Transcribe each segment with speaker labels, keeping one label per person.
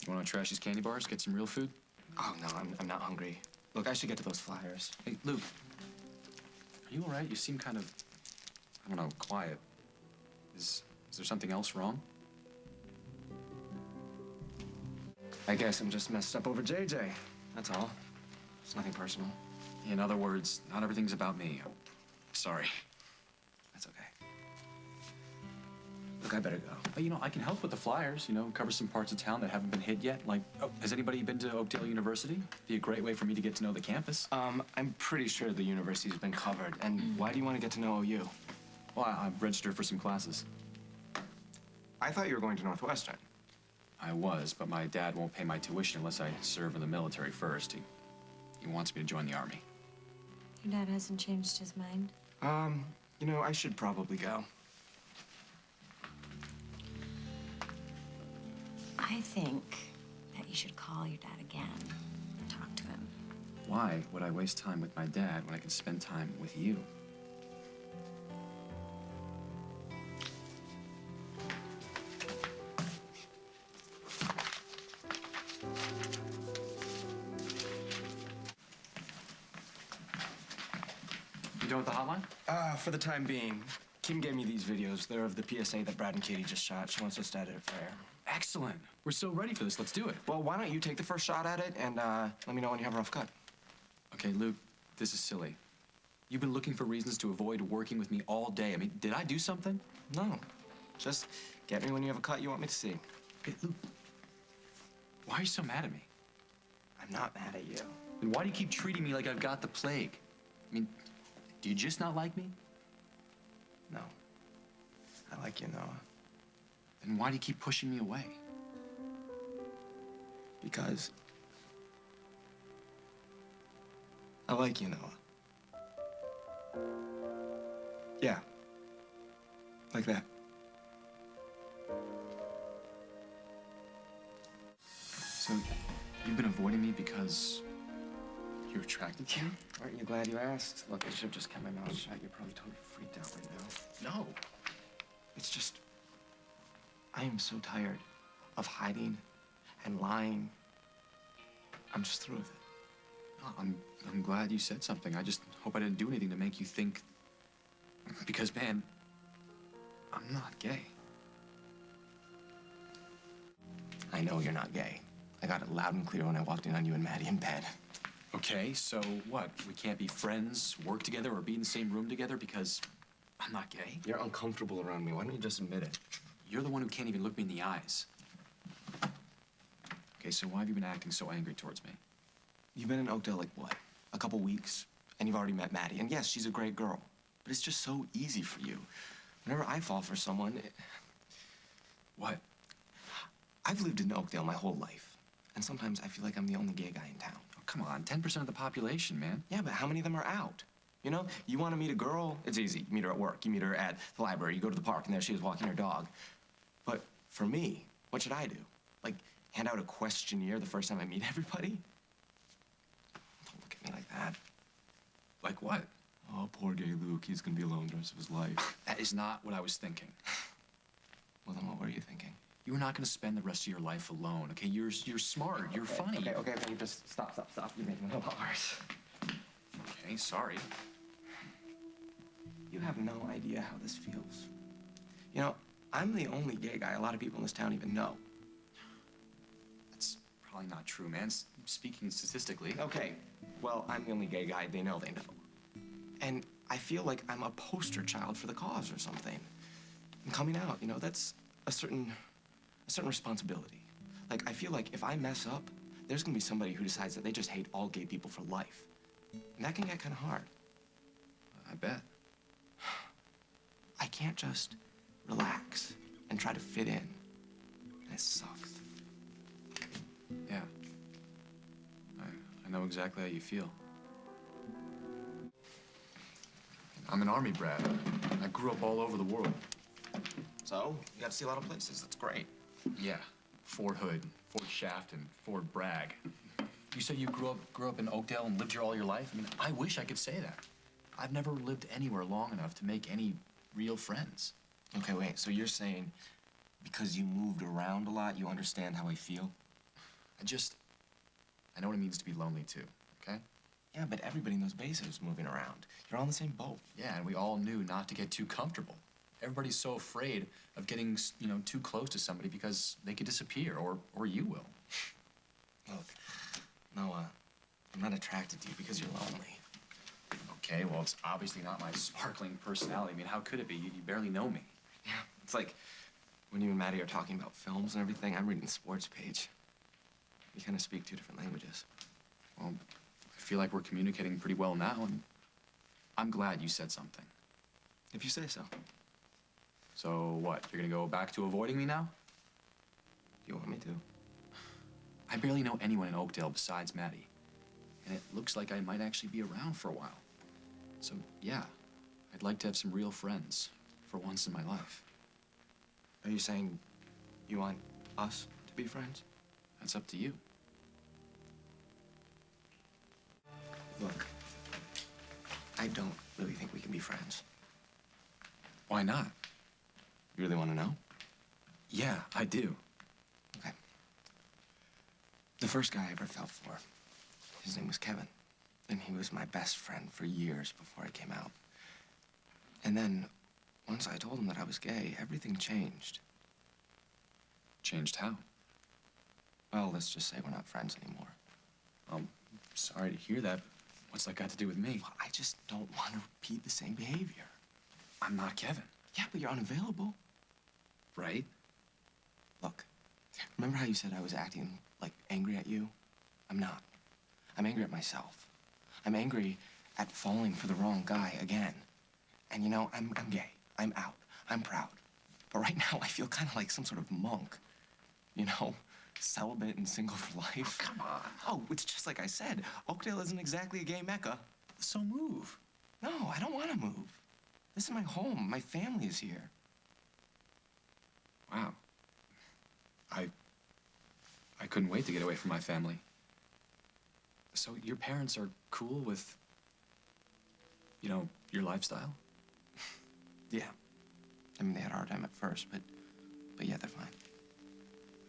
Speaker 1: You want to trash these candy bars? Get some real food?
Speaker 2: Oh, no, I'm not hungry. Look, I should get to those flyers.
Speaker 1: Hey, Luke. Are you all right? You seem kind of, I don't know, quiet. Is there something else wrong?
Speaker 2: I guess I'm just messed up over JJ. That's all. It's nothing personal.
Speaker 1: In other words, not everything's about me. I'm sorry.
Speaker 2: That's okay. Look, I better go.
Speaker 1: But, I can help with the flyers, cover some parts of town that haven't been hit yet. Like, has anybody been to Oakdale University? Be a great way for me to get to know the campus.
Speaker 2: I'm pretty sure the university's been covered. And why do you want to get to know OU?
Speaker 1: Well, I'm registered for some classes.
Speaker 2: I thought you were going to Northwestern.
Speaker 1: I was, but my dad won't pay my tuition unless I serve in the military first. He wants me to join the Army.
Speaker 3: Your dad hasn't changed his mind?
Speaker 2: I should probably go.
Speaker 3: I think that you should call your dad again and talk to him.
Speaker 1: Why would I waste time with my dad when I can spend time with you? You done with the hotline?
Speaker 2: For the time being. Kim gave me these videos. They're of the PSA that Brad and Katie just shot. She wants us to edit it for air.
Speaker 1: Excellent. We're so ready for this. Let's do it.
Speaker 2: Well, why don't you take the first shot at it and let me know when you have a rough cut.
Speaker 1: Okay, Luke, this is silly. You've been looking for reasons to avoid working with me all day. I mean, did I do something?
Speaker 2: No. Just get me when you have a cut you want me to see.
Speaker 1: Hey, Luke, why are you so mad at me?
Speaker 2: I'm not mad at you.
Speaker 1: And why do you keep treating me like I've got the plague? I mean, do you just not like me?
Speaker 2: No. I like you, Noah.
Speaker 1: Then why do you keep pushing me away?
Speaker 2: Because I like you, Noah. Yeah. Like that.
Speaker 1: So, you've been avoiding me because you're attracted to me?
Speaker 2: Aren't you glad you asked? Look, I should have just kept my mouth shut. You're probably totally freaked out right now.
Speaker 1: No.
Speaker 2: It's just, I am so tired of hiding and lying. I'm just through with it.
Speaker 1: I'm glad you said something. I just hope I didn't do anything to make you think. Because, man, I'm not gay.
Speaker 2: I know you're not gay. I got it loud and clear when I walked in on you and Maddie in bed.
Speaker 1: Okay, so what? We can't be friends, work together, or be in the same room together because I'm not gay?
Speaker 2: You're uncomfortable around me. Why don't you just admit it?
Speaker 1: You're the one who can't even look me in the eyes. Okay, so why have you been acting so angry towards me?
Speaker 2: You've been in Oakdale like what? A couple weeks? And you've already met Maddie. And yes, she's a great girl. But it's just so easy for you. Whenever I fall for someone...
Speaker 1: What?
Speaker 2: I've lived in Oakdale my whole life. And sometimes I feel like I'm the only gay guy in town.
Speaker 1: Oh, come on, 10% of the population, man.
Speaker 2: Yeah, but how many of them are out? You want to meet a girl, it's easy. You meet her at work, you meet her at the library, you go to the park, and there she is walking her dog. But for me, what should I do? Like, hand out a questionnaire the first time I meet everybody? Don't look at me like that.
Speaker 1: Like what?
Speaker 2: Oh, poor gay Luke, he's gonna be alone the rest of his life.
Speaker 1: That is not what I was thinking.
Speaker 2: Well, then what were you thinking?
Speaker 1: You're not going to spend the rest of your life alone, okay? You're smart, you're funny.
Speaker 2: Okay, just stop. You're making it a lot worse.
Speaker 1: Okay, sorry.
Speaker 2: You have no idea how this feels. I'm the only gay guy a lot of people in this town even know.
Speaker 1: That's probably not true, man. Speaking statistically.
Speaker 2: Okay, well, I'm the only gay guy they know. And I feel like I'm a poster child for the cause or something. And coming out, that's a certain responsibility. Like, I feel like if I mess up, there's gonna be somebody who decides that they just hate all gay people for life. And that can get kind of hard.
Speaker 1: I bet.
Speaker 2: I can't just relax and try to fit in. And it sucks.
Speaker 1: Yeah. I know exactly how you feel. I'm an Army brat. I grew up all over the world.
Speaker 2: So, you got to see a lot of places. That's great.
Speaker 1: Yeah. Fort Hood, Fort Shaft, and Fort Bragg. You said you grew up in Oakdale and lived here all your life? I mean, I wish I could say that. I've never lived anywhere long enough to make any real friends.
Speaker 2: Okay, wait. So you're saying because you moved around a lot, you understand how I feel?
Speaker 1: I know what it means to be lonely too, okay?
Speaker 2: Yeah, but everybody in those bases is moving around. You're all in the same boat.
Speaker 1: Yeah, and we all knew not to get too comfortable. Everybody's so afraid of getting, too close to somebody because they could disappear, or you will.
Speaker 2: Look, Noah, I'm not attracted to you because you're lonely.
Speaker 1: Okay, well, it's obviously not my sparkling personality. I mean, how could it be? You barely know me.
Speaker 2: Yeah, it's like when you and Maddie are talking about films and everything, I'm reading the sports page. We kind of speak two different languages.
Speaker 1: Well, I feel like we're communicating pretty well now, and I'm glad you said something.
Speaker 2: If you say so.
Speaker 1: So what, you're gonna go back to avoiding me now?
Speaker 2: You want me to?
Speaker 1: I barely know anyone in Oakdale besides Maddie, and it looks like I might actually be around for a while. So, yeah, I'd like to have some real friends for once in my life.
Speaker 2: Are you saying you want us to be friends?
Speaker 1: That's up to you.
Speaker 2: Look, I don't really think we can be friends.
Speaker 1: Why not?
Speaker 2: You really want to know?
Speaker 1: Yeah, I do.
Speaker 2: Okay. The first guy I ever fell for, his name was Kevin. And he was my best friend for years before I came out. And then, once I told him that I was gay, everything changed.
Speaker 1: Changed how?
Speaker 2: Well, let's just say we're not friends anymore.
Speaker 1: Sorry to hear that. What's that got to do with me?
Speaker 2: Well, I just don't want to repeat the same behavior.
Speaker 1: I'm not Kevin.
Speaker 2: Yeah, but you're unavailable.
Speaker 1: Right?
Speaker 2: Look, remember how you said I was acting, like, angry at you? I'm not. I'm angry at myself. I'm angry at falling for the wrong guy again. And, I'm gay. I'm out. I'm proud. But right now, I feel kind of like some sort of monk. Celibate and single for life.
Speaker 1: Come on.
Speaker 2: Oh, it's just like I said. Oakdale isn't exactly a gay mecca.
Speaker 1: So move.
Speaker 2: No, I don't want to move. This is my home. My family is here.
Speaker 1: Wow. I couldn't wait to get away from my family. So your parents are cool with, your lifestyle?
Speaker 2: Yeah. I mean, they had a hard time at first, but yeah, they're fine.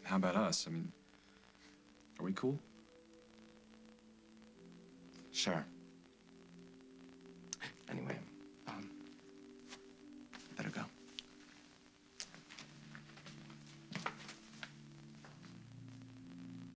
Speaker 1: How about us? I mean, are we cool?
Speaker 2: Sure.